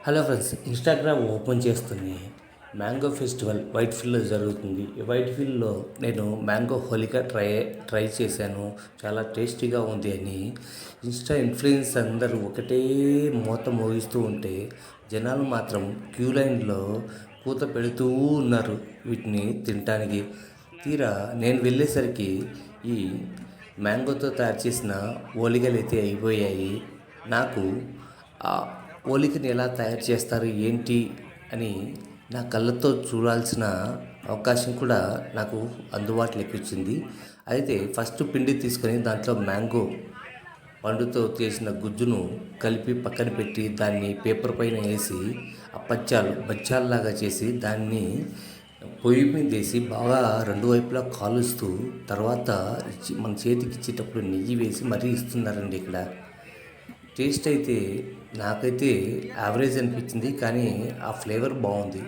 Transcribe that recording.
Hello friends, Instagram open చేస్తూనే mango festival white ఫీల్డ్లో జరుగుతుంది. ఈ వైట్ ఫీల్డ్లో నేను మ్యాంగో హోలికా ట్రై చేశాను. చాలా టేస్టీగా ఉంది అని ఇన్స్టా ఇన్ఫ్లుయెన్స్ అందరూ ఒకటే మూత మోగిస్తూ ఉంటే జనాలు మాత్రం క్యూ లైన్లో కూత పెడుతూ ఉన్నారు వీటిని తినటానికి. తీరా నేను వెళ్ళేసరికి ఈ మ్యాంగోతో తయారు చేసిన ఓలిగలు అయితే అయిపోయాయి. నాకు ఆ ఓలికని ఎలా తయారు చేస్తారు ఏంటి అని నా కళ్ళతో చూడాల్సిన అవకాశం కూడా నాకు అందుబాటులోకి వచ్చింది. అయితే ఫస్ట్ పిండి తీసుకొని దాంట్లో మ్యాంగో పండుతో చేసిన గుజ్జును కలిపి పక్కన పెట్టి దాన్ని పేపర్ పైన వేసి బచ్చాల్లాగా చేసి దాన్ని పొయ్యి మీద వేసి బాగా రెండు వైపులా కాలుస్తూ తర్వాత మన చేతికి ఇచ్చేటప్పుడు నెయ్యి వేసి మరీ ఇస్తున్నారండి ఇక్కడ. టేస్ట్ అయితే నాకైతే యావరేజ్ అనిపించింది, కానీ ఆ ఫ్లేవర్ బాగుంది.